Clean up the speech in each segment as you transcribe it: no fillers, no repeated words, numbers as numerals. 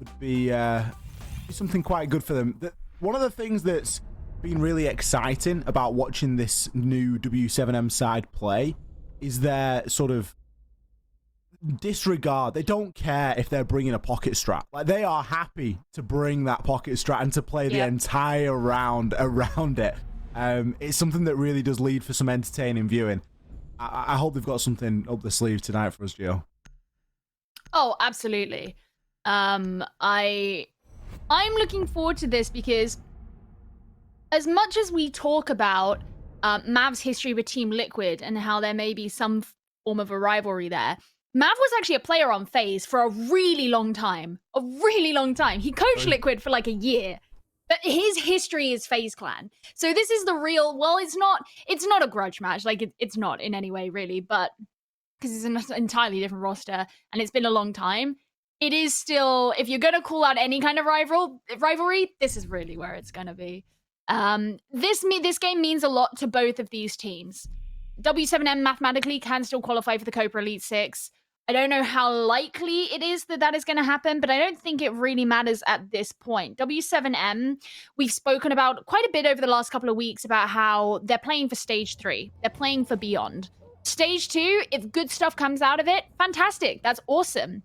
could be something quite good for them. One of the things that's been really exciting about watching this new W7M side play is their sort of disregard. They don't care if they're bringing a pocket strat. Like, they are happy to bring that pocket strat and to play the entire round around it. It's something that really does lead for some entertaining viewing. I hope they've got something up the sleeve tonight for us, Gio. Oh, absolutely. I'm looking forward to this because as much as we talk about Mav's history with Team Liquid and how there may be some form of a rivalry there, Mav was actually a player on FaZe for a really long time. A really long time. He coached Liquid for like a year. But his history is FaZe Clan. So this is the real, well, it's not a grudge match. Like, it's not in any way, really. But because it's an entirely different roster and it's been a long time, it is still, if you're going to call out any kind of rivalry, this is really where it's going to be. This game means a lot to both of these teams. W7M mathematically can still qualify for the Copa Elite 6. I don't know how likely it is that that is going to happen, but I don't think it really matters at this point. W7M, we've spoken about quite a bit over the last couple of weeks about how they're playing for Stage 3. They're playing for Beyond. Stage 2, if good stuff comes out of it, fantastic. That's awesome.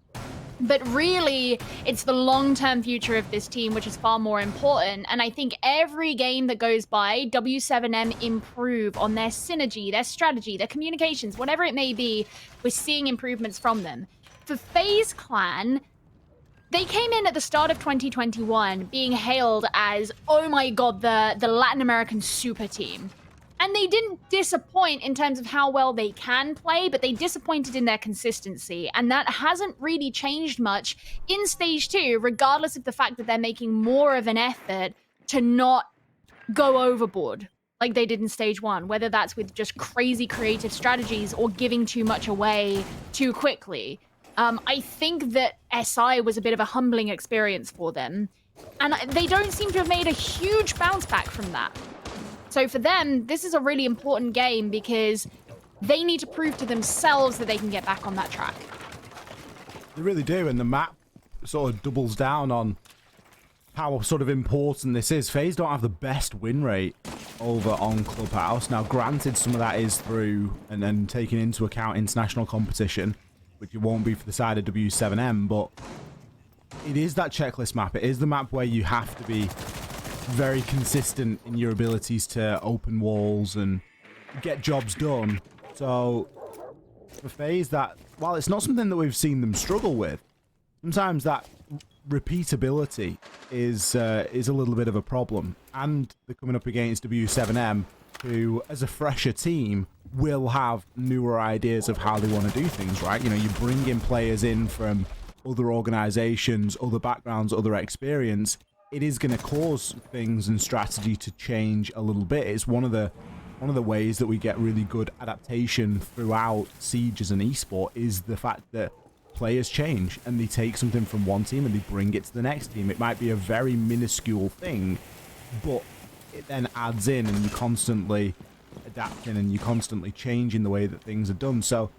But really, it's the long-term future of this team, which is far more important. And I think every game that goes by, W7M improve on their synergy, their strategy, their communications, whatever it may be. We're seeing improvements from them. For FaZe Clan, they came in at the start of 2021 being hailed as, oh my god, the Latin American super team. And they didn't disappoint in terms of how well they can play, but they disappointed in their consistency. And that hasn't really changed much in Stage 2, regardless of the fact that they're making more of an effort to not go overboard like they did in Stage 1, whether that's with just crazy creative strategies or giving too much away too quickly. I think that SI was a bit of a humbling experience for them. And they don't seem to have made a huge bounce back from that. So for them, this is a really important game because they need to prove to themselves that they can get back on that track. They really do, and the map sort of doubles down on how sort of important this is. FaZe don't have the best win rate over on Clubhouse. Now, granted, some of that is through and then taking into account international competition, which it won't be for the side of W7M, but it is that checklist map. It is the map where you have to be very consistent in your abilities to open walls and get jobs done. So for FaZe, that while it's not something that we've seen them struggle with, sometimes that repeatability is a little bit of a problem. And they're coming up against W7M, who, as a fresher team, will have newer ideas of how they want to do things, right? You know, you bring in players in from other organizations, other backgrounds, other experience. It is going to cause things and strategy to change a little bit. It's one of the ways that we get really good adaptation throughout Siege as an esport is the fact that players change and they take something from one team and they bring it to the next team. It might be a very minuscule thing, but it then adds in and you're constantly adapting and you're constantly changing the way that things are done. So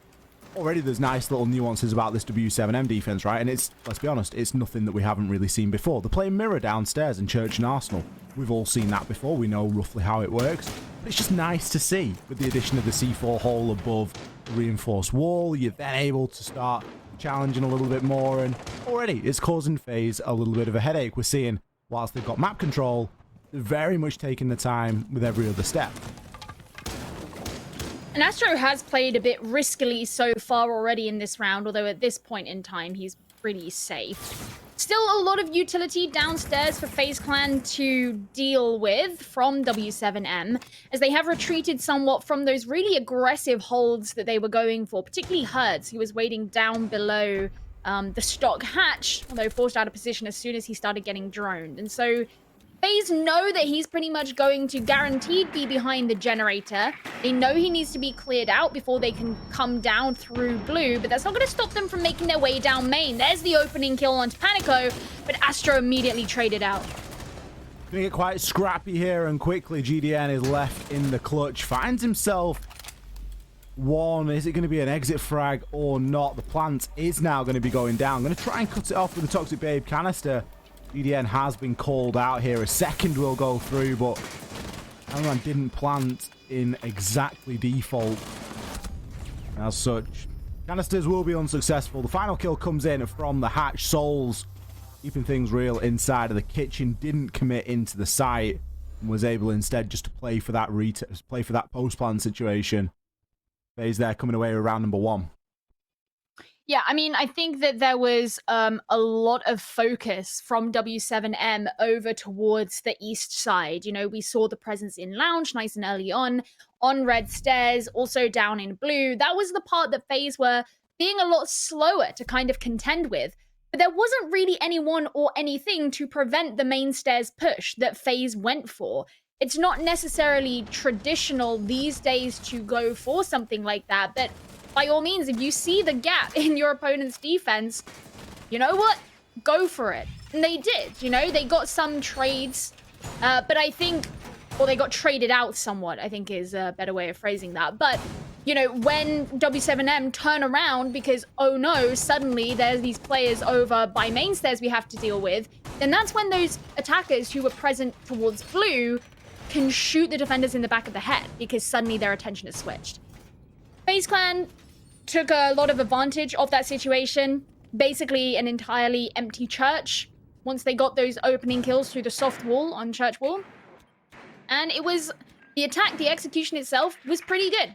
already there's nice little nuances about this W7M defense, right? And it's, let's be honest, it's nothing that we haven't really seen before. They're playing mirror downstairs in Church and Arsenal. We've all seen that before. We know roughly how it works. But it's just nice to see with the addition of the C4 hole above the reinforced wall. You're then able to start challenging a little bit more. And already it's causing FaZe a little bit of a headache. We're seeing, whilst they've got map control, they're very much taking the time with every other step. And Astro has played a bit riskily so far already in this round, although at this point in time, he's pretty safe. Still a lot of utility downstairs for FaZe Clan to deal with from W7M, as they have retreated somewhat from those really aggressive holds that they were going for, particularly Hertz, who was waiting down below the stock hatch, although forced out of position as soon as he started getting droned. And so FaZe know that he's pretty much going to guaranteed be behind the generator. They know he needs to be cleared out before they can come down through blue, but that's not going to stop them from making their way down main. There's the opening kill onto Panico, but Astro immediately traded out. Gonna get quite scrappy here, and quickly GDN is left in the clutch. Finds himself one. Is it going to be an exit frag or not? The plant is now going to be going down. I'm going to try and cut it off with the Toxic Babe canister. GDN has been called out here. A second will go through, but Cameraman didn't plant in exactly default. As such, canisters will be unsuccessful. The final kill comes in from the hatch. Souls keeping things real inside of the kitchen. Didn't commit into the site and was able instead just to play for that post-plant situation. FaZe there coming away with round number 1. Yeah, I mean, I think that there was a lot of focus from W7M over towards the east side. You know, we saw the presence in lounge nice and early on red stairs, also down in blue. That was the part that FaZe were being a lot slower to kind of contend with. But there wasn't really anyone or anything to prevent the main stairs push that FaZe went for. It's not necessarily traditional these days to go for something like that, but by all means, if you see the gap in your opponent's defense, you know what? Go for it. And they did, you know, they got some trades, but I think, or they got traded out somewhat, I think is a better way of phrasing that. But, you know, when W7M turn around because, oh no, suddenly there's these players over by main stairs we have to deal with, then that's when those attackers who were present towards blue can shoot the defenders in the back of the head because suddenly their attention is switched. FaZe Clan took a lot of advantage of that situation. Basically an entirely empty church once they got those opening kills through the soft wall on church wall. And it was, the attack, the execution itself was pretty good.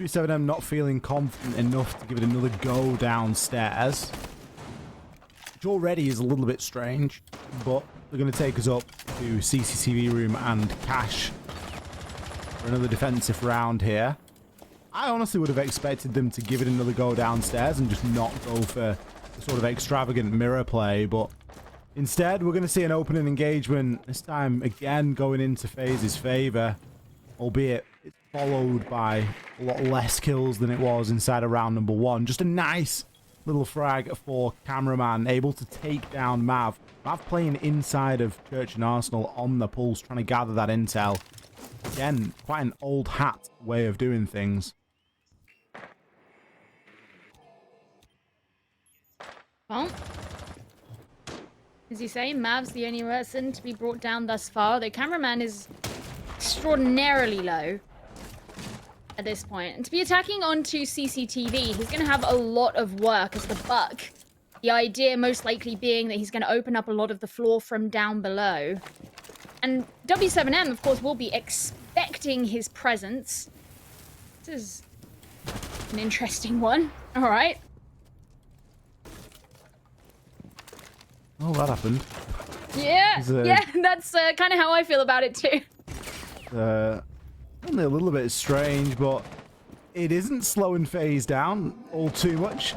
W7M not feeling confident enough to give it another go downstairs. Which already is a little bit strange, but they're going to take us up to CCTV room and cash for another defensive round here. I honestly would have expected them to give it another go downstairs and just not go for the sort of extravagant mirror play, but instead we're going to see an opening engagement, this time again going into FaZe's favor, albeit it's followed by a lot less kills than it was inside of round number 1. Just a nice little frag for Cameraman, able to take down Mav. Mav playing inside of Church and Arsenal on the pulse, trying to gather that intel. Again, quite an old hat way of doing things. Well, as you say, Mav's the only person to be brought down thus far. The Cameraman is extraordinarily low at this point. And to be attacking onto CCTV, he's going to have a lot of work as the buck. The idea most likely being that he's going to open up a lot of the floor from down below. And W7M, of course, will be expecting his presence. This is an interesting one. All right. Oh, that happened. Yeah, yeah, that's kind of how I feel about it too. Only a little bit strange, but it isn't slowing FaZe down all too much.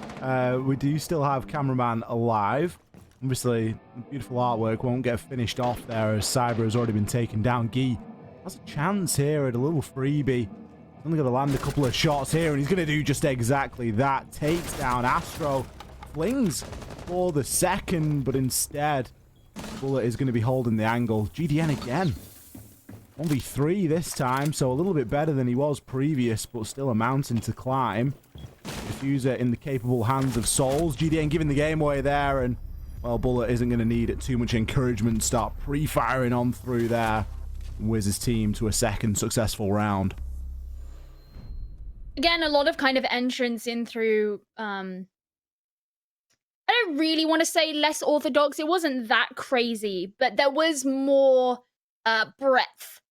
We do still have Cameraman alive. Obviously, the beautiful artwork won't get finished off there as Cyber has already been taken down. Guy has a chance here at a little freebie. He's only going to land a couple of shots here, and he's going to do just exactly that. Takes down Astro. Flings for the second, but instead, Bullet is going to be holding the angle. GDN again. 1v3 this time, so a little bit better than he was previous, but still a mountain to climb. Diffuser in the capable hands of Souls. GDN giving the game away there, and, well, Bullet isn't going to need too much encouragement. Start pre-firing on through there. And whiz his team to a second successful round. Again, a lot of kind of entrance in through, I don't really want to say less orthodox. It wasn't that crazy, but there was more breadth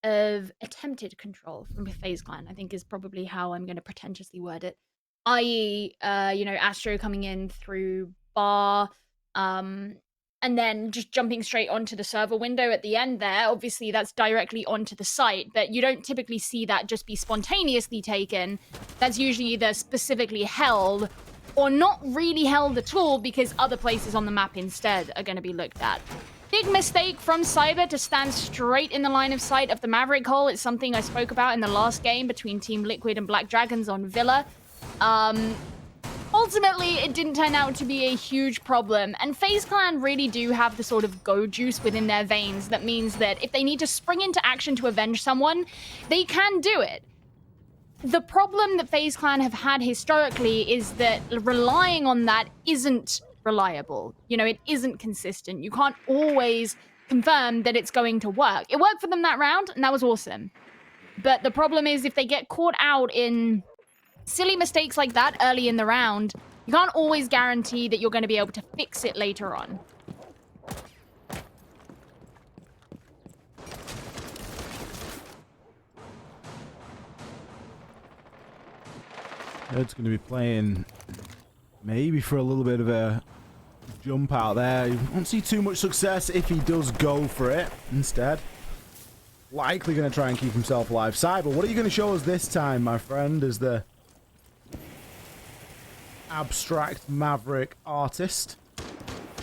of attempted control from FaZe Clan, I think is probably how I'm going to pretentiously word it. I.e., you know, Astro coming in through bar, and then just jumping straight onto the server window at the end there. Obviously, that's directly onto the site, but you don't typically see that just be spontaneously taken. That's usually either specifically held or not really held at all because other places on the map instead are going to be looked at. Big mistake from Cyber to stand straight in the line of sight of the Maverick hole. It's something I spoke about in the last game between Team Liquid and Black Dragons on Villa. Hold ultimately, it didn't turn out to be a huge problem, and FaZe Clan really do have the sort of go juice within their veins that means that if they need to spring into action to avenge someone, they can do it. The problem that FaZe Clan have had historically is that relying on that isn't reliable. You know, it isn't consistent. You can't always confirm that it's going to work. It worked for them that round, and that was awesome. But the problem is if they get caught out in silly mistakes like that early in the round, you can't always guarantee that you're going to be able to fix it later on. It's going to be playing maybe for a little bit of a jump out there. You won't see too much success if he does go for it instead. Likely going to try and keep himself alive. Cyber, what are you going to show us this time, my friend, as the abstract maverick artist?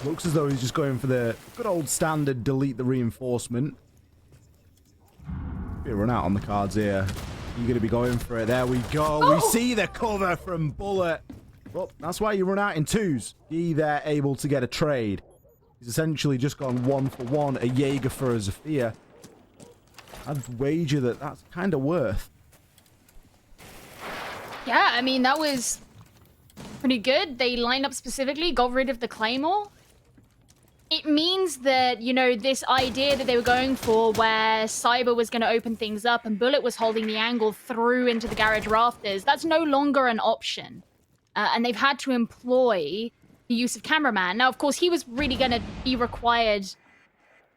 Looks as though he's just going for the good old standard delete the reinforcement. Be a run out on the cards here. You're going to be going for it. There we go. Oh! We see the cover from Bullet. Well, that's why you run out in twos. He there able to get a trade. He's essentially just gone 1-for-1, a Jaeger for a Zafir. I'd wager that that's kind of worth. Yeah, I mean, that was pretty good. They lined up specifically, got rid of the Claymore. It means that, you know, this idea that they were going for where Cyber was going to open things up and Bullet was holding the angle through into the garage rafters, that's no longer an option. And they've had to employ the use of Cameraman. Now, of course, he was really going to be required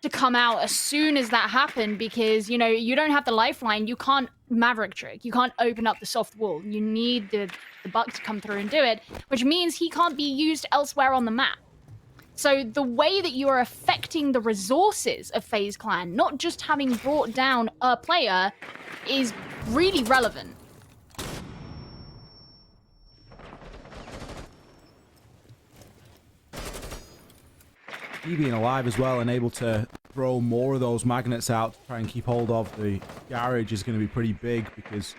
to come out as soon as that happened because, you know, you don't have the lifeline. You can't Maverick trick. You can't open up the soft wall. You need the buck to come through and do it, which means he can't be used elsewhere on the map. So the way that you are affecting the resources of FaZe Clan, not just having brought down a player, is really relevant. He being alive as well and able to throw more of those magnets out to try and keep hold of the garage is going to be pretty big because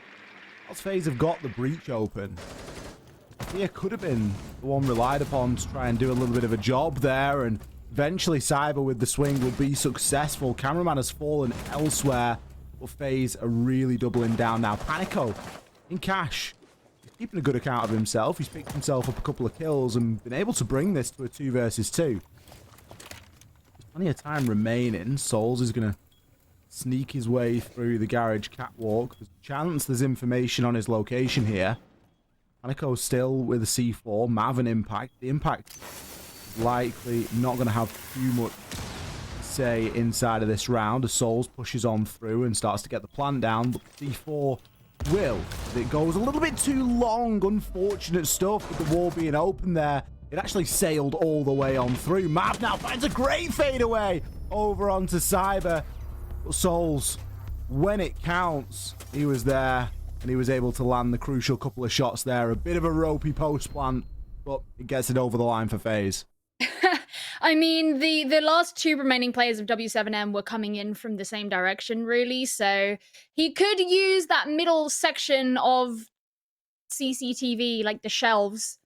whilst FaZe have got the breach open, Thea could have been the one relied upon to try and do a little bit of a job there, and eventually Cyber with the swing will be successful. Cameraman has fallen elsewhere, but FaZe are really doubling down now. Panico in cash. He's keeping a good account of himself. He's picked himself up a couple of kills and been able to bring this to a 2 versus 2. There's plenty of time remaining. Souls is going to sneak his way through the garage catwalk. There's a chance there's information on his location here. Panico still with a C4. Mav and Impact. The Impact is likely not going to have too much say inside of this round as Souls pushes on through and starts to get the plant down, but C4 will. It goes a little bit too long. Unfortunate stuff with the wall being open there. It actually sailed all the way on through. Mav now finds a great fadeaway over onto Cyber. But Souls, when it counts, he was there. And he was able to land the crucial couple of shots there. A bit of a ropey post plant, but it gets it over the line for FaZe. I mean, the last 2 remaining players of W7M were coming in from the same direction, really. So he could use that middle section of CCTV, like the shelves,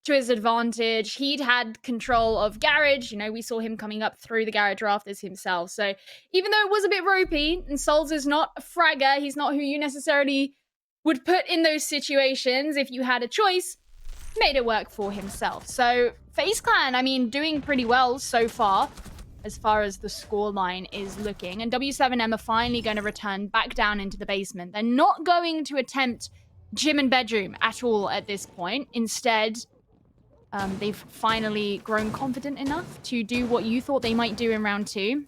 to his advantage. He'd had control of garage. You know, we saw him coming up through the garage rafters himself. So even though it was a bit ropey, and Souls is not a fragger, he's not who you necessarily would put in those situations if you had a choice, made it work for himself. So FaZe Clan, I mean, doing pretty well so far as the scoreline is looking. And W7M are finally going to return back down into the basement. They're not going to attempt gym and bedroom at all at this point. Instead, they've finally grown confident enough to do what you thought they might do in round 2.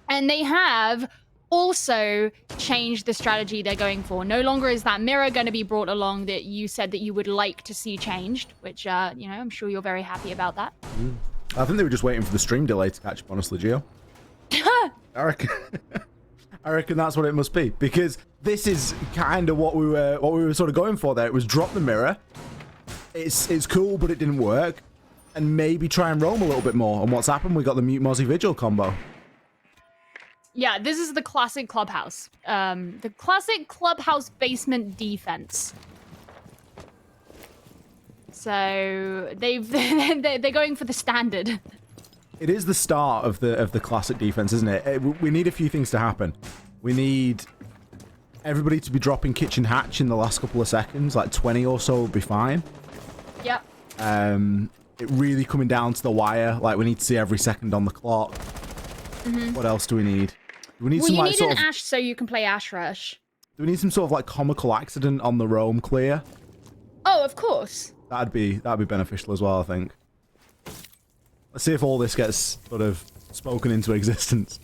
And they have also change the strategy they're going for. No longer is that mirror going to be brought along that you said that you would like to see changed, which, you know, I'm sure you're very happy about that. I think they were just waiting for the stream delay to catch up, honestly, Gio. I reckon that's what it must be, because this is kind of what we were sort of going for there. It was drop the mirror. It's cool, but it didn't work. And maybe try and roam a little bit more. And what's happened? We got the Mute Mozzie Vigil combo. Yeah, this is the classic Clubhouse. The classic Clubhouse basement defense. So they're going for the standard. It is the start of the classic defense, isn't it? We need a few things to happen. We need everybody to be dropping kitchen hatch in the last couple of seconds, like 20 or so will be fine. Yep. It really coming down to the wire. Like, we need to see every second on the clock. What else do we need? Do we need Well, some, you like, need sort an of, Ash so you can play Ash Rush. do we need some sort of, like, comical accident on the roam clear? Oh, of course. That'd be beneficial as well, I think. Let's see if all this gets sort of spoken into existence.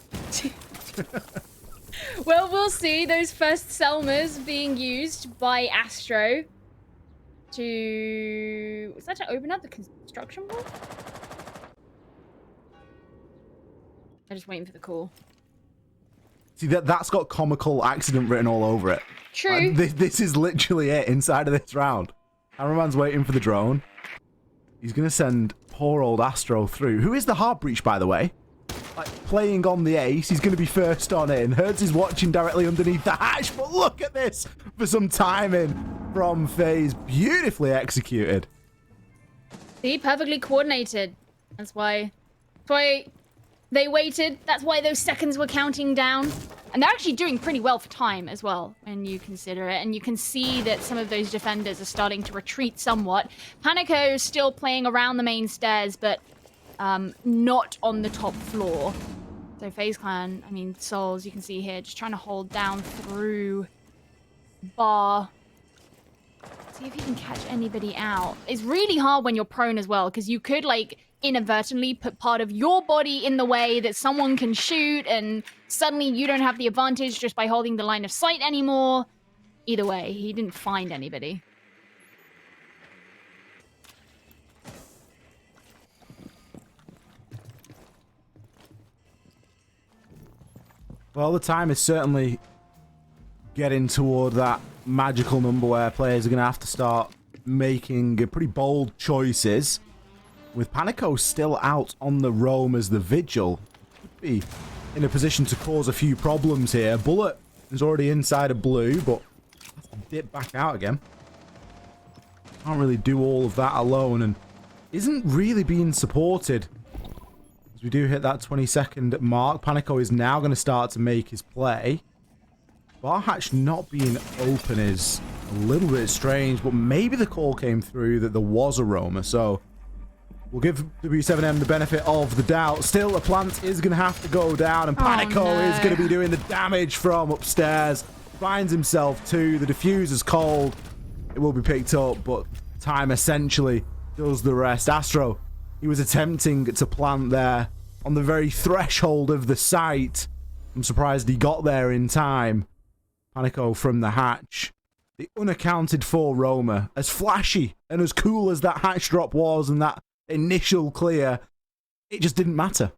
Well, we'll see. Those first Selmas being used by Astro to... Was that to open up the construction wall? I'm just waiting for the call. See, that's got comical accident written all over it. True. This is literally it inside of this round. Cameraman's waiting for the drone. He's going to send poor old Astro through. Who is the heart breach, by the way? Like, playing on the ace. He's going to be first on in. Hertz is watching directly underneath the hatch. But look at this for some timing from FaZe. Beautifully executed. See, perfectly coordinated. That's why they waited. That's why those seconds were counting down. And they're actually doing pretty well for time as well, when you consider it. And you can see that some of those defenders are starting to retreat somewhat. Panico is still playing around the main stairs, but not on the top floor. So FaZe Clan, I mean, Souls, you can see here, just trying to hold down through bar. See if you can catch anybody out. It's really hard when you're prone as well, because you could, like, inadvertently put part of your body in the way that someone can shoot, and suddenly you don't have the advantage just by holding the line of sight anymore. Either way, he didn't find anybody. Well, the time is certainly getting toward that magical number where players are going to have to start making pretty bold choices. With Panico still out on the roam as the Vigil, could be in a position to cause a few problems here. Bullet is already inside of blue, but has to dip back out again. Can't really do all of that alone and isn't really being supported. As we do hit that 20-second mark, Panico is now going to start to make his play. Bar hatch not being open is a little bit strange, but maybe the call came through that there was a roamer, so we'll give W7M the benefit of the doubt. Still, a plant is going to have to go down, and Panico is going to be doing the damage from upstairs. Finds himself too. The diffuser's cold. It will be picked up, but time essentially does the rest. Astro, he was attempting to plant there on the very threshold of the site. I'm surprised he got there in time. Panico from the hatch. The unaccounted for roamer. As flashy and as cool as that hatch drop was and that initial clear, it just didn't matter.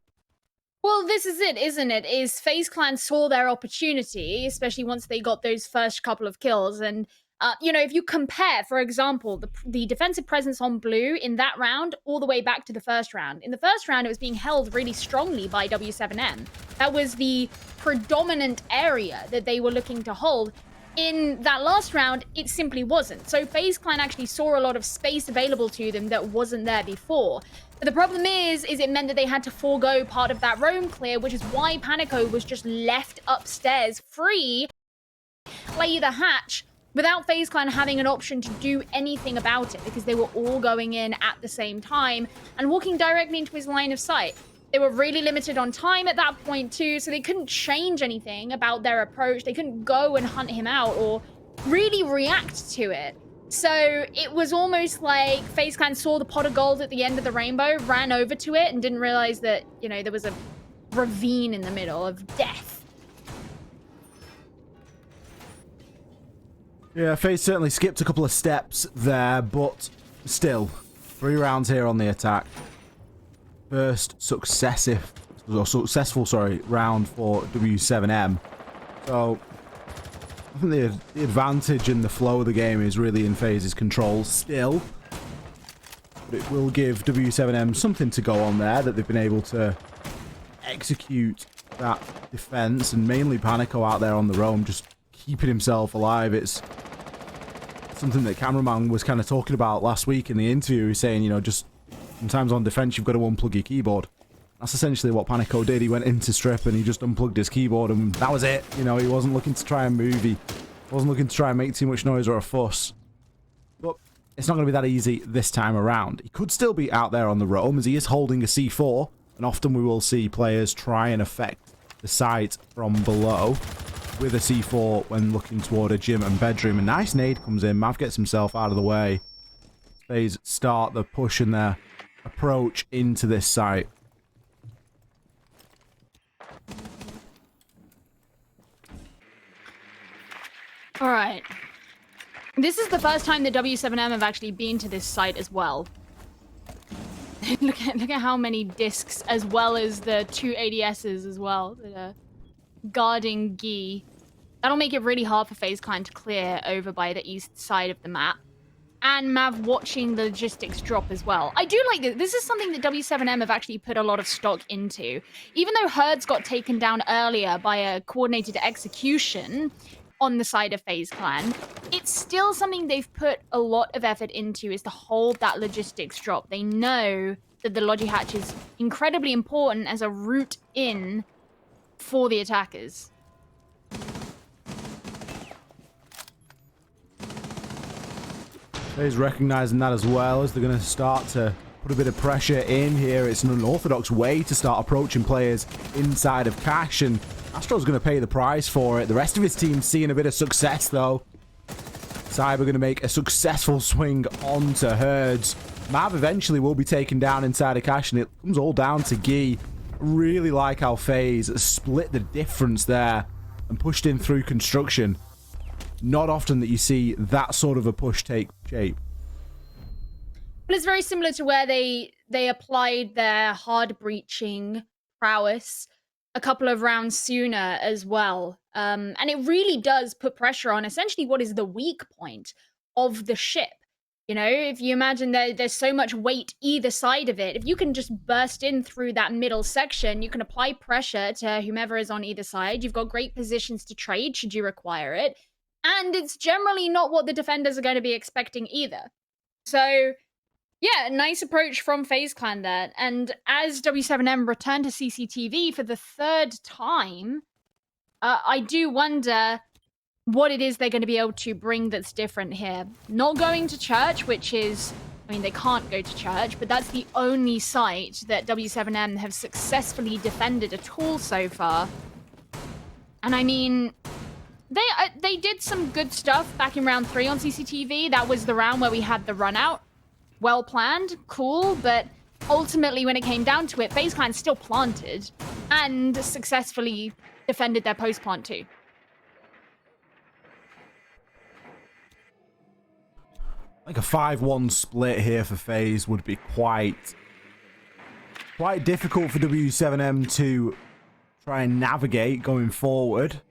Well, this is it, isn't it? Is FaZe Clan saw their opportunity, especially once they got those first couple of kills. And, you know, if you compare, for example, the defensive presence on blue in that round all the way back to the first round. In the first round, it was being held really strongly by W7M. That was the predominant area that they were looking to hold. In that last round, it simply wasn't. So FaZe Clan actually saw a lot of space available to them that wasn't there before. But the problem is it meant that they had to forego part of that roam clear, which is why Panico was just left upstairs free, play the hatch, without FaZe Clan having an option to do anything about it, because they were all going in at the same time and walking directly into his line of sight. They were really limited on time at that point too, so they couldn't change anything about their approach. They couldn't go and hunt him out or really react to it. So it was almost like FaZe Clan saw the pot of gold at the end of the rainbow, ran over to it, and didn't realize that, you know, there was a ravine in the middle of death. Yeah, FaZe certainly skipped a couple of steps there, but still, 3 rounds here on the attack. First successful round for W7M. So I think the advantage and the flow of the game is really in FaZe's control still. But it will give W7M something to go on there, that they've been able to execute that defense, and mainly Panico out there on the roam, just keeping himself alive. It's something that cameraman was kind of talking about last week in the interview. He was saying, you know, just sometimes on defense you've got to unplug your keyboard. That's essentially what Panico did. He went into strip and he just unplugged his keyboard and that was it. You know, he wasn't looking to try and move. He wasn't looking to try and make too much noise or a fuss. But it's not going to be that easy this time around. He could still be out there on the roam as he is holding a C4. And often we will see players try and affect the site from below with a C4 when looking toward a gym and bedroom. A nice nade comes in. Mav gets himself out of the way. FaZe start the push and their approach into this site. All right. This is the first time the W7M have actually been to this site as well. look at how many discs, as well as the 2 ADSs as well that are guarding Gi. That'll make it really hard for FaZe Clan to clear over by the east side of the map. And Mav watching the logistics drop as well. I do like this. This is something that W7M have actually put a lot of stock into. Even though Herds got taken down earlier by a coordinated execution on the side of FaZe Clan, it's still something they've put a lot of effort into, is to hold that logistics drop. They know that the Logi Hatch is incredibly important as a route in for the attackers. FaZe recognizing that as well, as they're going to start to put a bit of pressure in here. It's an unorthodox way to start approaching players inside of Cash, and Astro's going to pay the price for it. The rest of his team seeing a bit of success, though. Cyber going to make a successful swing onto Herds. Mav eventually will be taken down inside of Cash, and it comes all down to Gi. Really like how FaZe split the difference there and pushed in through construction. Not often that you see that sort of a push take shape. But it's very similar to where they applied their hard breaching prowess a couple of rounds sooner as well. And it really does put pressure on essentially what is the weak point of the ship. You know, if you imagine that there's so much weight either side of it, if you can just burst in through that middle section, you can apply pressure to whomever is on either side. You've got great positions to trade should you require it. And it's generally not what the defenders are going to be expecting either. So, yeah, nice approach from FaZe Clan there. And as W7M return to CCTV for the third time, I do wonder what it is they're going to be able to bring that's different here. Not going to church, which is... I mean, they can't go to church, but that's the only site that W7M have successfully defended at all so far. And I mean... They did some good stuff back in round 3 on CCTV. That was the round where we had the run out. Well planned, cool, but ultimately when it came down to it, FaZe Clan still planted and successfully defended their post plant too. Like a 5-1 split here for FaZe would be quite difficult for W7M to try and navigate going forward.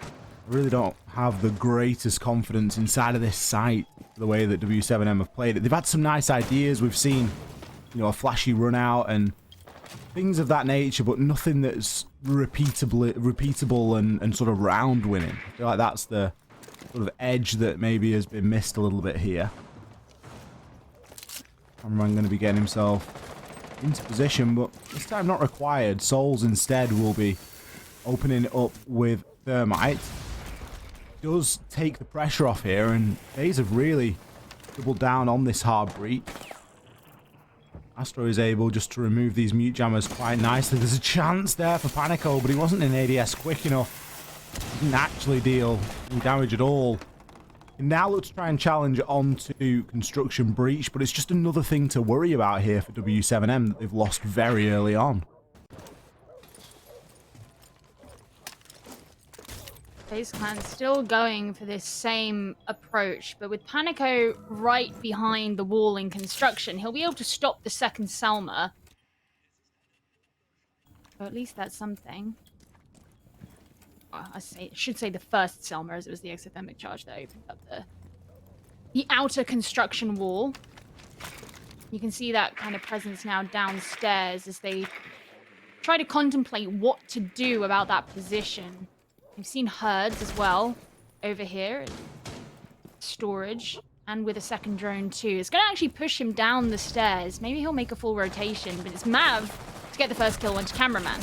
I really don't have the greatest confidence inside of this site, the way that W7M have played it. They've had some nice ideas. We've seen, you know, a flashy run out and things of that nature, but nothing that's repeatable and sort of round winning. I feel like that's the sort of edge that maybe has been missed a little bit here. Cameraman going to be getting himself into position, but this time not required. Souls instead will be opening up with Thermite. Does take the pressure off here, and FaZe have really doubled down on this hard breach. Astro is able just to remove these mute jammers quite nicely. There's a chance there for Panico, but he wasn't in ADS quick enough. Didn't actually deal any damage at all. And now look to try and challenge onto construction breach, but it's just another thing to worry about here for W7M that they've lost very early on. FaZe Clan still going for this same approach, but with Panico right behind the wall in construction, he'll be able to stop the second Selma. Or at least that's something. Well, should say the first Selma, as it was the exothermic charge that opened up the outer construction wall. You can see that kind of presence now downstairs as they try to contemplate what to do about that position. We've seen Herds as well. over here. Storage. And with a second drone too. It's going to actually push him down the stairs. Maybe he'll make a full rotation. But it's Mav to get the first kill onto Cameraman.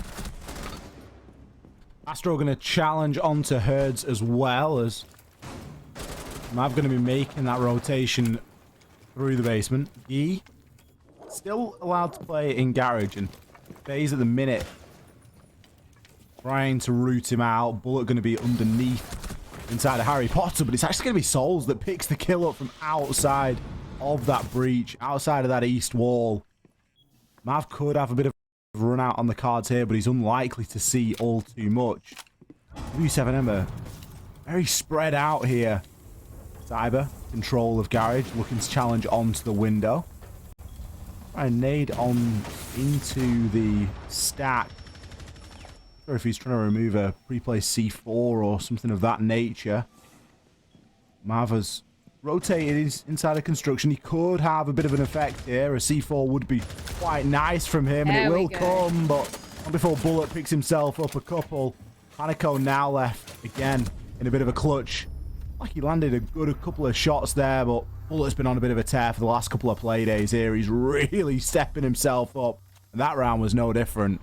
Astro going to challenge onto Herds as well as Mav going to be making that rotation through the basement. E still allowed to play in Garage, and FaZe at the minute trying to root him out. Bullet going to be underneath inside of Harry Potter, but it's actually going to be Souls that picks the kill up from outside of that breach, outside of that east wall. Mav could have a bit of run out on the cards here, but he's unlikely to see all too much. W7M are very spread out here. Cyber, control of Garage, looking to challenge onto the window. Try and nade on into the stack. Not sure if he's trying to remove a pre-placed C4 or something of that nature. Mav has rotated inside of construction. He could have a bit of an effect here. A C4 would be quite nice from him, and it will come, but not before Bullet picks himself up a couple. Panico now left again in a bit of a clutch. Like he landed a couple of shots there, but Bullet's been on a bit of a tear for the last couple of play days here. He's really stepping himself up, and that round was no different.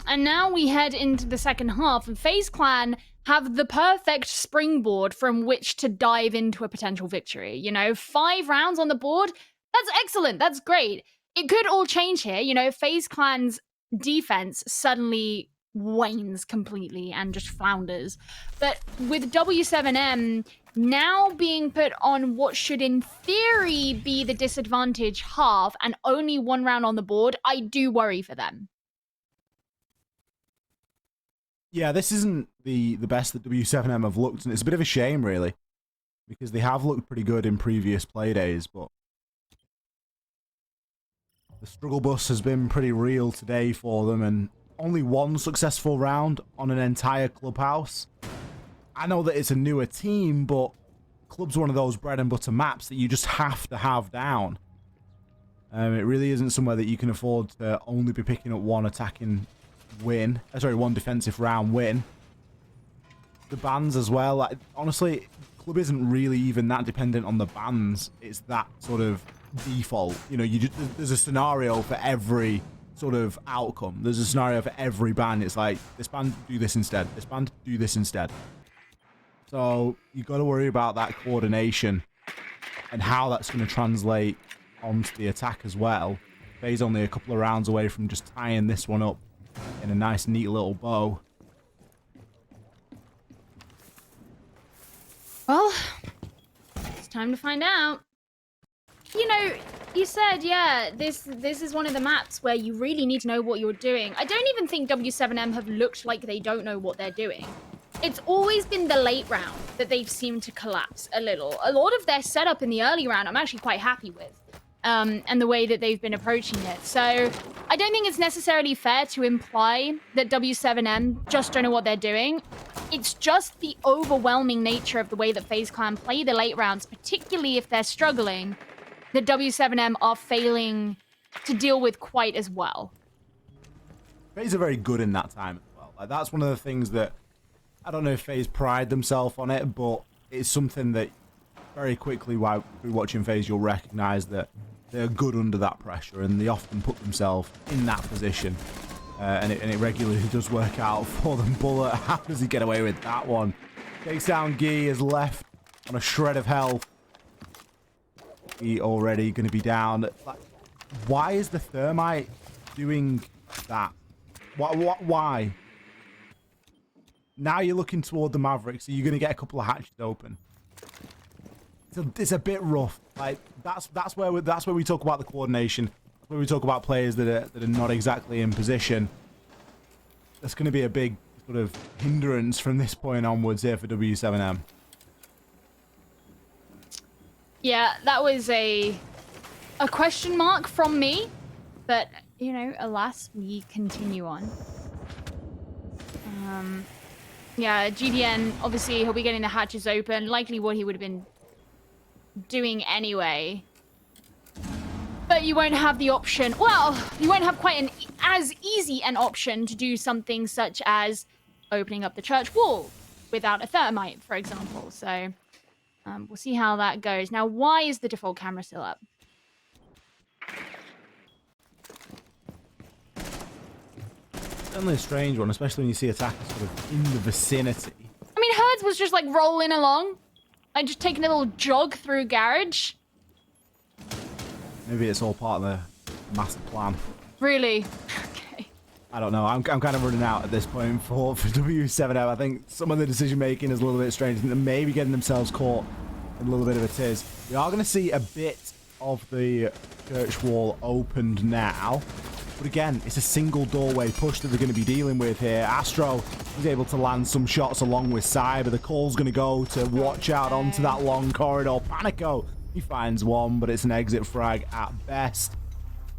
And now we head into the second half, and FaZe Clan have the perfect springboard from which to dive into a potential victory. You know, 5 rounds on the board, that's excellent, that's great. It could all change here. You know, FaZe Clan's defense suddenly wanes completely and just flounders. But with W7M now being put on what should in theory be the disadvantage half and only 1 round on the board, I do worry for them. Yeah, this isn't the best that W7M have looked, and it's a bit of a shame, really, because they have looked pretty good in previous play days, but the struggle bus has been pretty real today for them, and only 1 successful round on an entire clubhouse. I know that it's a newer team, but club's one of those bread and butter maps that you just have to have down. It really isn't somewhere that you can afford to only be picking up 1 attacking win. Sorry, 1 defensive round win. The bans as well. Like, honestly, club isn't really even that dependent on the bans. It's that sort of default. You know, there's a scenario for every sort of outcome. There's a scenario for every ban. It's like, this ban, do this instead. This ban, do this instead. So you got to worry about that coordination and how that's going to translate onto the attack as well. FaZe only a couple of rounds away from just tying this one up in a nice, neat little bow. Well, it's time to find out. You know, you said, yeah, this is one of the maps where you really need to know what you're doing. I don't even think W7M have looked like they don't know what they're doing. It's always been the late round that they've seemed to collapse a little. A lot of their setup in the early round I'm actually quite happy with. And the way that they've been approaching it. So I don't think it's necessarily fair to imply that W7M just don't know what they're doing. It's just the overwhelming nature of the way that FaZe Clan play the late rounds, particularly if they're struggling, that W7M are failing to deal with quite as well. FaZe are very good in that time as well. Like, that's one of the things that, I don't know if FaZe pride themselves on it, but it's something that very quickly while through watching FaZe you'll recognize that they're good under that pressure, and they often put themselves in that position, and it regularly does work out for them. Bullet, how does he get away with that one? Takes down Gee, is left on a shred of health. He already going to be down. Like, why is the Thermite doing that? Why? Now you're looking toward the Mavericks, so you're going to get a couple of hatches open. It's a bit rough. Like, that's where we talk about the coordination. That's where we talk about players that are not exactly in position. That's going to be a big sort of hindrance from this point onwards here for W7M. Yeah, that was a question mark from me, but you know, alas, we continue on. Yeah, GDN, obviously he'll be getting the hatches open, likely what he would have been doing anyway. But you won't have the option, well, you won't have quite as easy an option to do something such as opening up the church wall, without a thermite, for example. So we'll see how that goes. Now, why is the default camera still up? Certainly a strange one, especially when you see attackers sort of in the vicinity. I mean, Herds was just like rolling along. Like just taking a little jog through garage. Maybe it's all part of the master plan. Really? Okay. I don't know. I'm kind of running out at this point for W7M. I think some of the decision making is a little bit strange. I think they're maybe getting themselves caught in a little bit of a tiz. We are going to see a bit of the church wall opened now. But again, it's a single doorway push that they're going to be dealing with here. Astro is able to land some shots along with Cyber. The call's going to go to watch out onto that long corridor. Panico, he finds one, but it's an exit frag at best.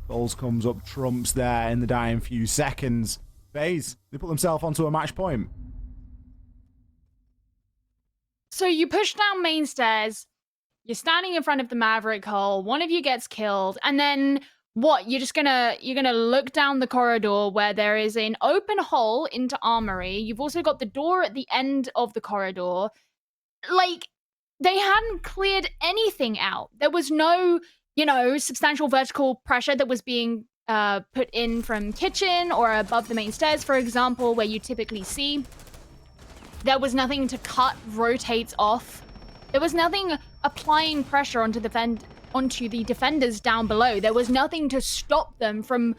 Goals comes up trumps there in the dying few seconds. FaZe, they put themselves onto a match point. So you push down main stairs. You're standing in front of the Maverick hole. One of you gets killed, and then what? You're gonna look down the corridor where there is an open hole into armory. You've also got the door at the end of the corridor. Like, they hadn't cleared anything out. There was no, substantial vertical pressure that was being put in from kitchen or above the main stairs, for example, where you typically see. There was nothing to cut rotates off. There was nothing applying pressure onto the defenders down below. There was nothing to stop them from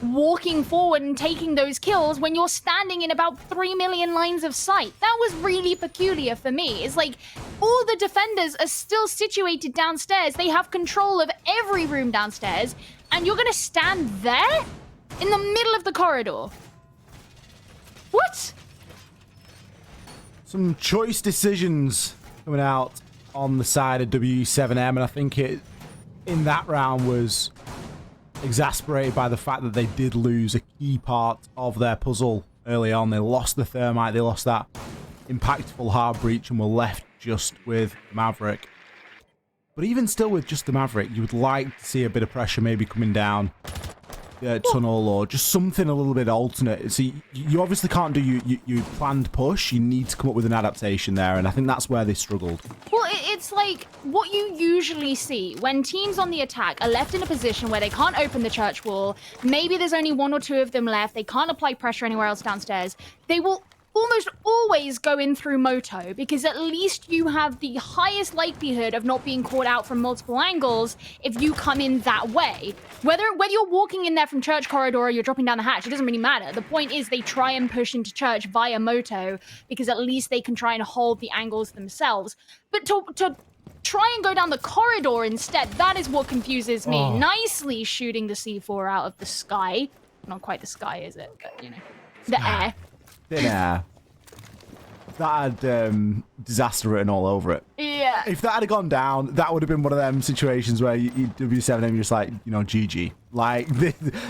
walking forward and taking those kills when you're standing in about 3 million lines of sight. That was really peculiar for me. It's like all the defenders are still situated downstairs. They have control of every room downstairs, and you're gonna stand there in the middle of the corridor. What? Some choice decisions coming out on the side of W7M, and I think it in that round was exasperated by the fact that they did lose a key part of their puzzle early on. They lost the thermite, they lost that impactful hard breach, and were left just with Maverick. But even still with just the Maverick, you would like to see a bit of pressure maybe coming down the tunnel, or just something a little bit alternate. See, you obviously can't do your planned push. You need to come up with an adaptation there, and I think that's where they struggled. Well, it's like what you usually see when teams on the attack are left in a position where they can't open the church wall. Maybe there's only one or two of them left. They can't apply pressure anywhere else downstairs. They will almost always go in through Moto, because at least you have the highest likelihood of not being caught out from multiple angles if you come in that way. Whether you're walking in there from church corridor or you're dropping down the hatch, it doesn't really matter. The point is they try and push into church via Moto, because at least they can try and hold the angles themselves. But to try and go down the corridor instead, that is what confuses me. Oh. Nicely shooting the C4 out of the sky. Not quite the sky, is it? But, the air. Thin air. That had disaster written all over it. Yeah. If that had gone down, that would have been one of them situations where you W7M, you're just like, GG. Like,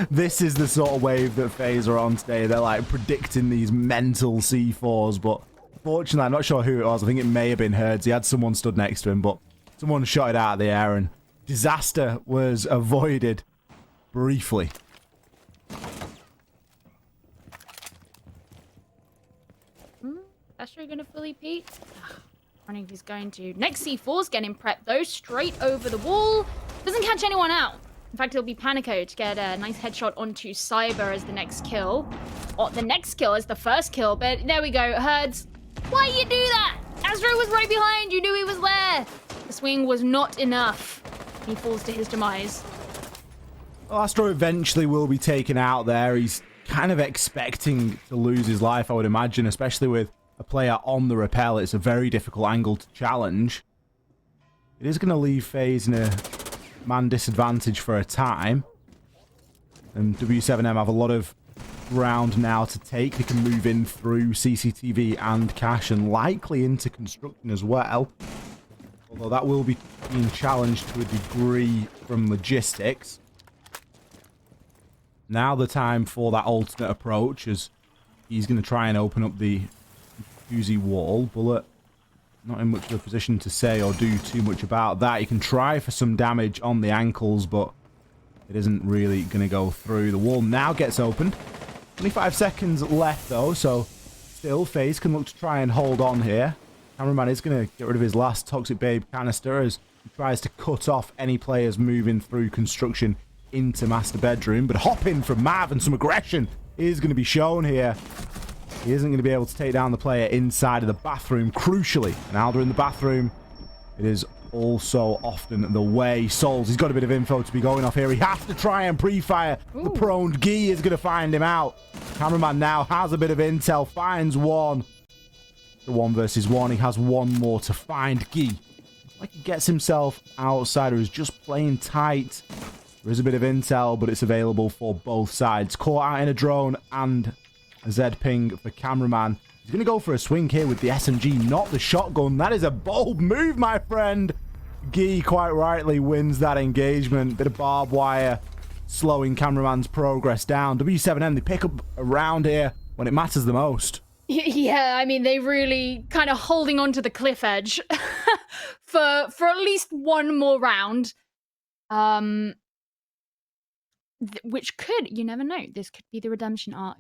this is the sort of wave that FaZe are on today. They're like predicting these mental C4s, but fortunately, I'm not sure who it was. I think it may have been Herds. He had someone stood next to him, but someone shot it out of the air, and disaster was avoided briefly. Astro gonna fully peek? Wondering if he's going to. Next C4's getting prepped though, straight over the wall. Doesn't catch anyone out. In fact, it'll be Panico to get a nice headshot onto Cyber as the next kill. Or the next kill as the first kill, but there we go. Herds, why you do that? Astro was right behind, you knew he was there. The swing was not enough. He falls to his demise. Well, Astro eventually will be taken out there. He's kind of expecting to lose his life, I would imagine, especially with a player on the rappel. It's a very difficult angle to challenge. It is going to leave FaZe in a man disadvantage for a time. And W7M have a lot of ground now to take. They can move in through CCTV and cash, and likely into construction as well. Although that will be being challenged to a degree from logistics. Now the time for that alternate approach, as he's going to try and open up the Uzi wall. Bullet not in much of a position to say or do too much about that. You can try for some damage on the ankles, but it isn't really going to go through. The wall now gets opened. 25 seconds left though, so still. FaZe can look to try and hold on here. Cameraman is going to get rid of his last Toxic Babe canister as he tries to cut off any players moving through construction into master bedroom. But hopping from Mav and some aggression is going to be shown here. He isn't going to be able to take down the player inside of the bathroom. Crucially, an Alder in the bathroom. It is also often the way. Souls, he's got a bit of info to be going off here. He has to try and pre-fire. The proned Guy is going to find him out. Cameraman now has a bit of intel, finds one. The 1 versus 1. He has one more to find. Guy, like he gets himself outside, or is just playing tight. There is a bit of intel, but it's available for both sides. Caught out in a drone and a Z ping for Cameraman. He's going to go for a swing here with the SMG, not the shotgun. That is a bold move, my friend. Guy quite rightly wins that engagement. Bit of barbed wire slowing Cameraman's progress down. W7M, they pick up around here when it matters the most. Yeah, I mean, they really kind of holding on to the cliff edge for at least one more round. Which could, you never know, this could be the redemption arc.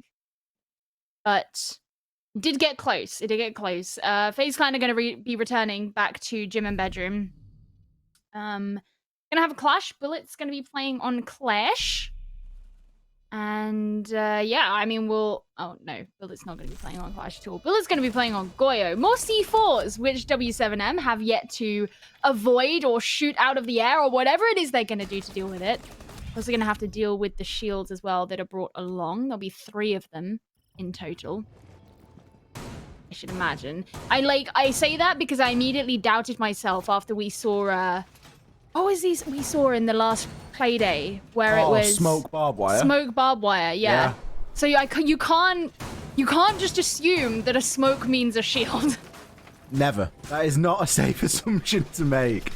But it did get close. It did get close. FaZe Clan are going to be returning back to gym and bedroom. Gonna have a clash. Bullet's going to be playing on Clash. And yeah, I mean, oh no, Bullet's not going to be playing on Clash at all. Bullet's going to be playing on Goyo. More C4s, which W7M have yet to avoid or shoot out of the air or whatever it is they're going to do to deal with it. Also going to have to deal with the shields as well that are brought along. There'll be 3 of them in total, I should imagine. I say that because I immediately doubted myself after we saw what was these we saw in the last play day where it was smoke barbed wire. Smoke barbed wire, yeah. So you can't just assume that a smoke means a shield. Never. That is not a safe assumption to make.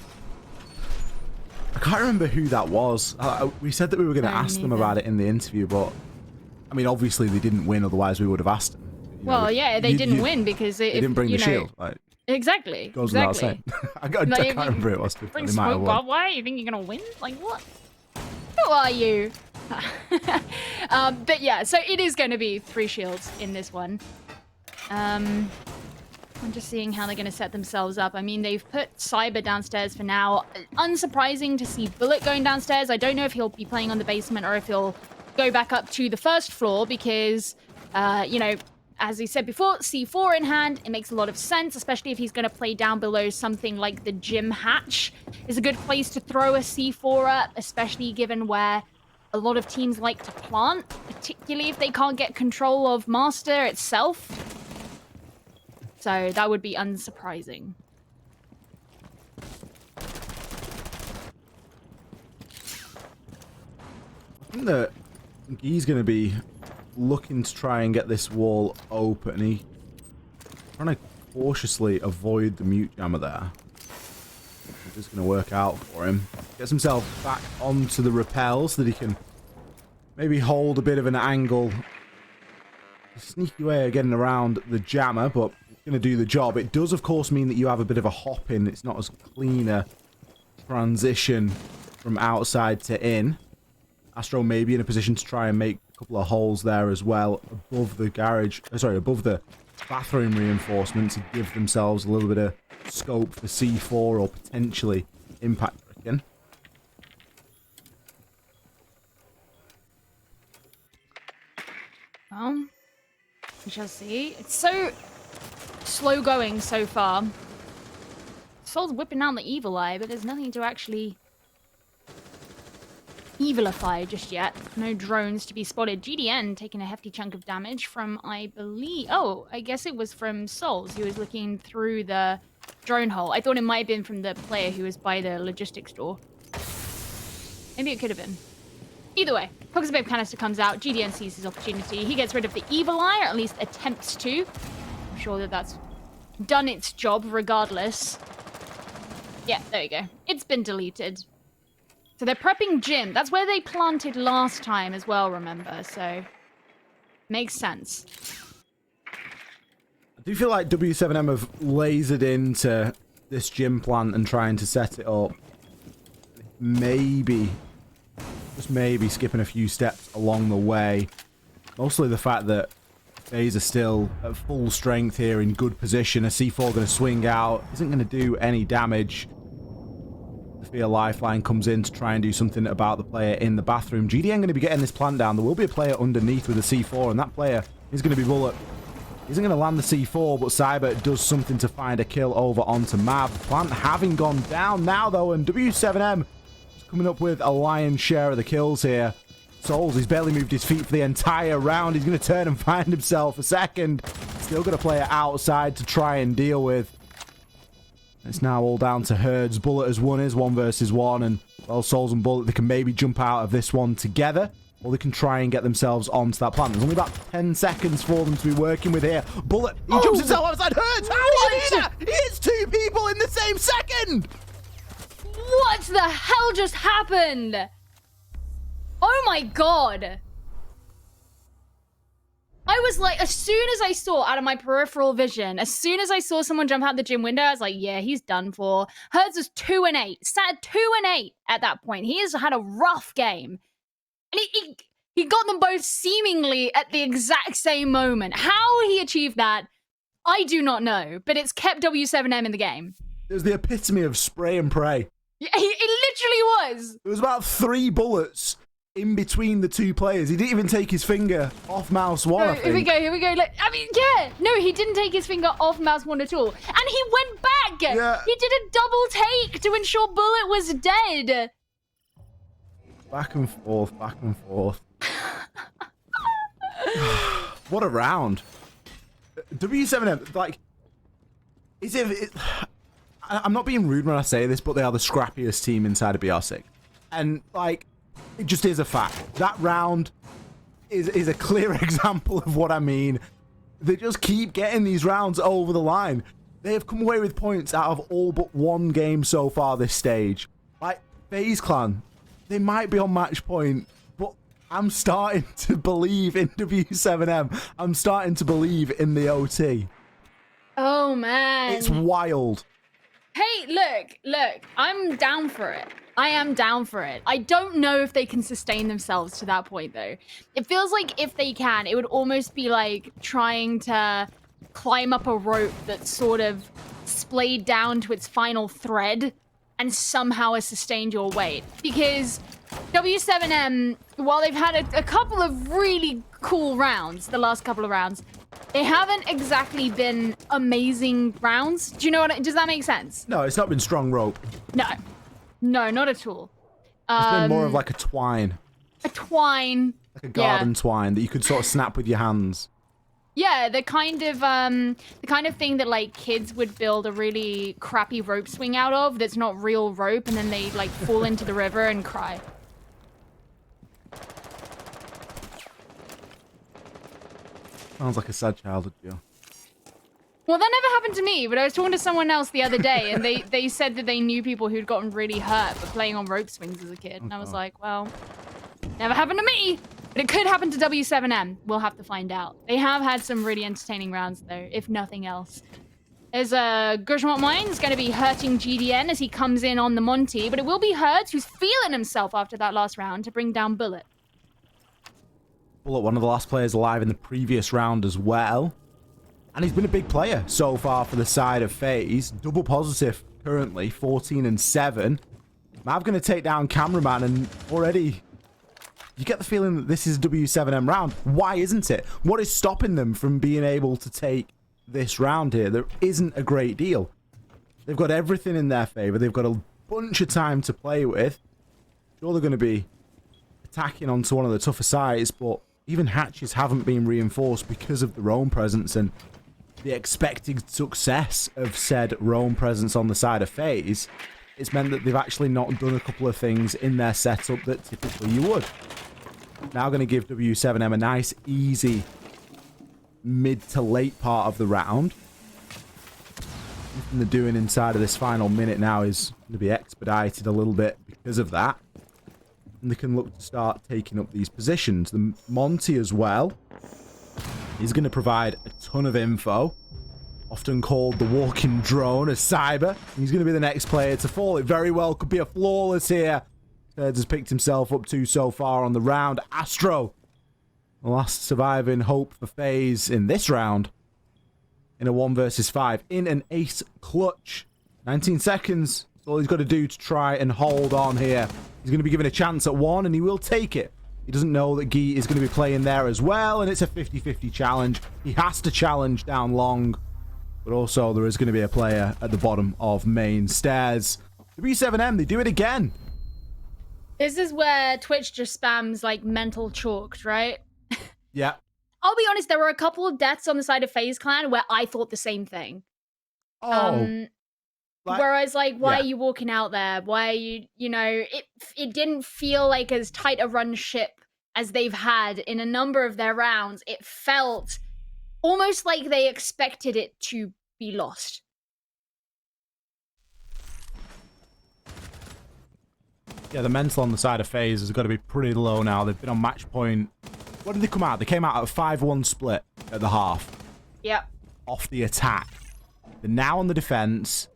I can't remember who that was. We said that we were going to ask them about it in the interview, but I mean, obviously they didn't win, otherwise we would have asked them. Well, yeah, they didn't win because they didn't bring the shield. Like, exactly. Goes without saying. I can't remember who it was. Bring smoke barbed wire? You think you're gonna win? Like what? Who are you? But yeah, so it is going to be 3 shields in this one. I'm just seeing how they're going to set themselves up. I mean, they've put Cyber downstairs for now. Unsurprising to see Bullet going downstairs. I don't know if he'll be playing on the basement or if he'll go back up to the first floor because, you know, as he said before, C4 in hand, it makes a lot of sense, especially if he's going to play down below something like the gym hatch. Is a good place to throw a C4 at, especially given where a lot of teams like to plant, particularly if they can't get control of Master itself. So that would be unsurprising. I think that he's going to be looking to try and get this wall open. He's trying to cautiously avoid the mute jammer there. It's just going to work out for him. Gets himself back onto the rappel so that he can maybe hold a bit of an angle. A sneaky way of getting around the jammer, but it's going to do the job. It does, of course, mean that you have a bit of a hop in. It's not as clean a transition from outside to in. Astro may be in a position to try and make a couple of holes there as well above the garage, above the bathroom reinforcement to give themselves a little bit of scope for C4 or potentially impact bricking. Well, we shall see. It's so slow going so far. Soul's whipping out the evil eye, but there's nothing to actually evilify just yet. No drones to be spotted. GDN taking a hefty chunk of damage from, I believe... Oh, I guess it was from Souls, who was looking through the drone hole. I thought it might have been from the player who was by the logistics door. Maybe it could have been. Either way, Toxic Babe canister comes out. GDN sees his opportunity. He gets rid of the evil eye, or at least attempts to. I'm sure that that's done its job regardless. Yeah, there you go. It's been deleted. So they're prepping gym. That's where they planted last time as well, remember? So, makes sense. I do feel like W7M have lasered into this gym plant and trying to set it up. Maybe, just maybe, skipping a few steps along the way. Mostly the fact that FaZe are still at full strength here in good position. A C4 going to swing out. Isn't going to do any damage. The Fear Lifeline comes in to try and do something about the player in the bathroom. GDN going to be getting this plant down. There will be a player underneath with a C4, and that player is going to be Bullet. Isn't going to land the C4, but Cyber does something to find a kill over onto Mav. Plant having gone down now, though, and W7M is coming up with a lion's share of the kills here. Souls, he's barely moved his feet for the entire round. He's going to turn and find himself a second. Still going to play it outside to try and deal with. It's now all down to Herds. Bullet has won his 1 versus 1, and well, Souls and Bullet, they can maybe jump out of this one together, or they can try and get themselves onto that plant. There's only about 10 seconds for them to be working with here. Bullet, he jumps himself outside. Herds, how did he do that? He hits 2 people in the same second! What the hell just happened? Oh my god. I was like, as soon as I saw out of my peripheral vision, as soon as I saw someone jump out the gym window, I was like, yeah, he's done for. Herds was 2-8, sat at 2-8 at that point. He has had a rough game. And he got them both seemingly at the exact same moment. How he achieved that, I do not know, but it's kept W7M in the game. It was the epitome of spray and pray. Yeah, it literally was. It was about 3 bullets in between the 2 players. He didn't even take his finger off mouse 1, I think. Here we go. Like, I mean, yeah. No, he didn't take his finger off mouse 1 at all. And he went back. Yeah. He did a double take to ensure Bullet was dead. Back and forth, back and forth. What a round. W7M, like, I'm not being rude when I say this, but they are the scrappiest team inside of BR6. And, like, it just is a fact. That round is a clear example of what I mean. They just keep getting these rounds over the line. They have come away with points out of all but 1 game so far this stage. Like, FaZe Clan, they might be on match point, but I'm starting to believe in W7M. I'm starting to believe in the OT. Oh, man. It's wild. Hey, look, I'm down for it. I am down for it. I don't know if they can sustain themselves to that point, though. It feels like if they can, it would almost be like trying to climb up a rope that's sort of splayed down to its final thread and somehow has sustained your weight. Because W7M, while they've had a couple of really cool rounds, the last couple of rounds, they haven't exactly been amazing rounds. Do you know what? Does that make sense? No, it's not been strong rope. No, not at all. It's been more of like a twine. A twine. Like a garden twine that you could sort of snap with your hands. Yeah, the kind of thing that like kids would build a really crappy rope swing out of that's not real rope, and then they like fall into the river and cry. Sounds like a sad childhood, Joe. Well, that never happened to me, but I was talking to someone else the other day, and they said that they knew people who'd gotten really hurt for playing on rope swings as a kid. And I was like, well, never happened to me. But it could happen to W7M. We'll have to find out. They have had some really entertaining rounds, though, if nothing else. There's Gurjamont Mines going to be hurting GDN as he comes in on the Monty, but it will be Herds who's feeling himself after that last round to bring down Bullet. Bullet, one of the last players alive in the previous round as well. And he's been a big player so far for the side of FaZe. Double positive currently, 14 and 7. Mav going to take down Cameraman, and already you get the feeling that this is a W7M round. Why isn't it? What is stopping them from being able to take this round here? There isn't a great deal. They've got everything in their favor. They've got a bunch of time to play with. Sure, they're going to be attacking onto one of the tougher sides, but even hatches haven't been reinforced because of the roam presence and the expected success of said roam presence on the side of FaZe. It's meant that they've actually not done a couple of things in their setup that typically you would. Now going to give W7M a nice, easy mid to late part of the round. Everything they're doing inside of this final minute now is going to be expedited a little bit because of that. And they can look to start taking up these positions. The Monty as well is going to provide a ton of info. Often called the walking drone as Cyber. He's going to be the next player to fall. It very well could be a flawless here. Herds has picked himself up 2 so far on the round. Astro The last surviving hope for FaZe in this round. In a 1 versus 5. In an ace clutch. 19 seconds. That's all he's got to do to try and hold on here. He's going to be given a chance at 1, and he will take it. He doesn't know that Guy is going to be playing there as well, and it's a 50-50 challenge. He has to challenge down long, but also there is going to be a player at the bottom of main stairs. W7M, they do it again. This is where Twitch just spams, like, mental chalked, right? Yeah. I'll be honest, there were a couple of deaths on the side of FaZe Clan where I thought the same thing. Oh. Where I was like, why are you walking out there? Why are you, you know, it didn't feel like as tight a run ship as they've had in a number of their rounds. It felt almost like they expected it to be lost. Yeah, the mental on the side of FaZe has got to be pretty low now. They've been on match point. What did they come out? They came out at a 5-1 split at the half. Yep. Off the attack. They're now on the defense,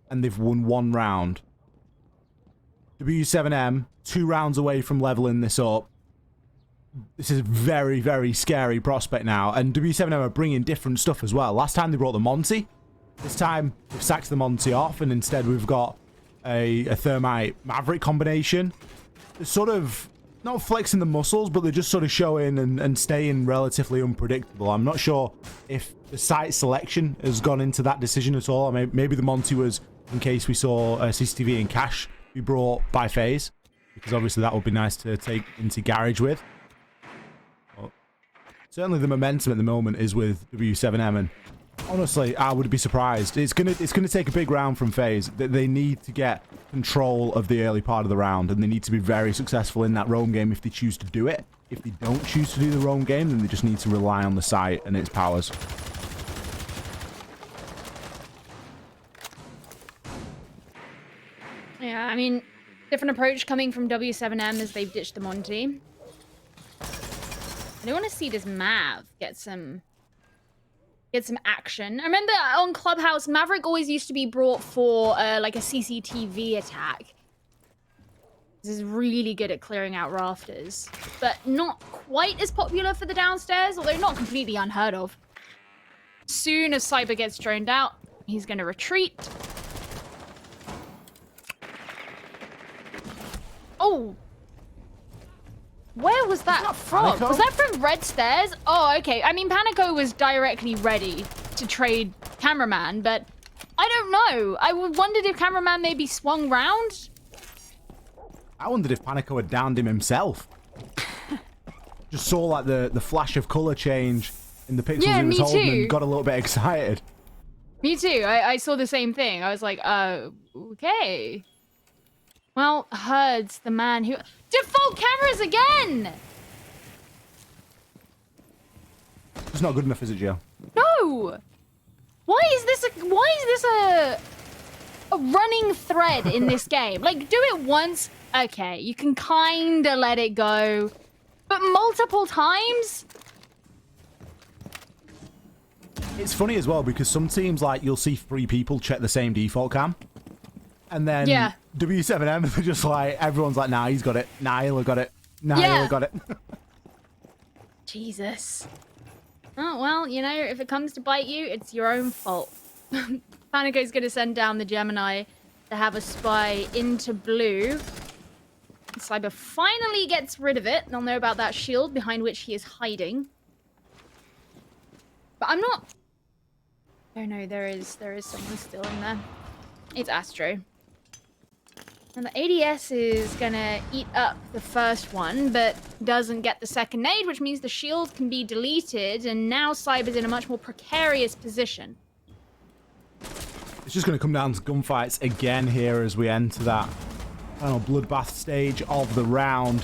and they've won 1 round. W7M, 2 rounds away from leveling this up. This is a very, very scary prospect now. And W7M are bringing different stuff as well. Last time they brought the Monty. This time, they've sacked the Monty off, and instead we've got a Thermite Maverick combination. It's sort of not flexing the muscles, but they're just sort of showing and staying relatively unpredictable. I'm not sure if the site selection has gone into that decision at all. I mean, maybe the Monty was in case we saw CCTV and Cash be brought by FaZe, because obviously that would be nice to take into Garage with. But certainly the momentum at the moment is with W7M, and honestly, I would be surprised. It's gonna take a big round from FaZe. They need to get control of the early part of the round, and they need to be very successful in that roam game if they choose to do it. If they don't choose to do the roam game, then they just need to rely on the site and its powers. Yeah, I mean, different approach coming from W7M as they've ditched the Monty. I do want to see this Mav get some action. I remember on Clubhouse, Maverick always used to be brought for like a CCTV attack. This is really good at clearing out rafters, but not quite as popular for the downstairs, although not completely unheard of. Soon as Cyber gets droned out, he's going to retreat. Oh! Where was that from? Panico? Was that from Red Stairs? Oh, okay. I mean, Panico was directly ready to trade Cameraman, but I don't know. I wondered if Cameraman maybe swung round. I wondered if Panico had downed him himself. Just saw like the flash of color change in the pixels he was holding and got a little bit excited. Me too. I saw the same thing. I was like, okay. Well, Herd's the man who... Default cameras again! It's not good enough, is it, Jill? No! Why is this a running thread in this game? Like, do it once, okay, you can kinda let it go. But multiple times? It's funny as well, because some teams, like, you'll see 3 people check the same default cam. And then W7M, they're just like, everyone's like, nah, he's got it. Nah, he'll got it. Nah, he'll got it. Jesus. Oh, well, you know, if it comes to bite you, it's your own fault. Panico's going to send down the Gemini to have a spy into blue. Cyber finally gets rid of it. They'll know about that shield behind which he is hiding. But I'm not... Oh no, there is someone still in there. It's Astro. And the ADS is gonna eat up the first one, but doesn't get the second nade, which means the shield can be deleted, and now Cyber's in a much more precarious position. It's just gonna come down to gunfights again here as we enter that final bloodbath stage of the round.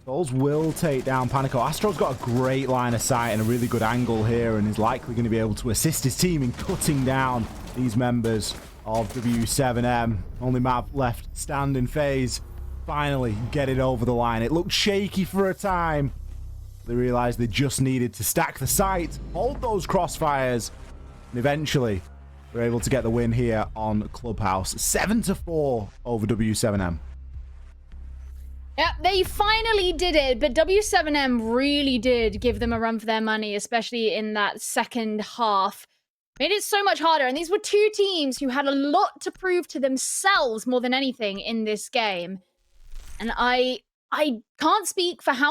Souls will take down Panico. Astro's got a great line of sight and a really good angle here, and is likely going to be able to assist his team in cutting down these members of W7M. Only map left standing. FaZe finally get it over the line. It looked shaky for a time. They realized they just needed to stack the site, hold those crossfires, and eventually they're able to get the win here on Clubhouse. 7-4 over W7M. Yeah, they finally did it, but W7M really did give them a run for their money, especially in that second half. Made it so much harder, and these were two teams who had a lot to prove to themselves more than anything in this game. And I can't speak for how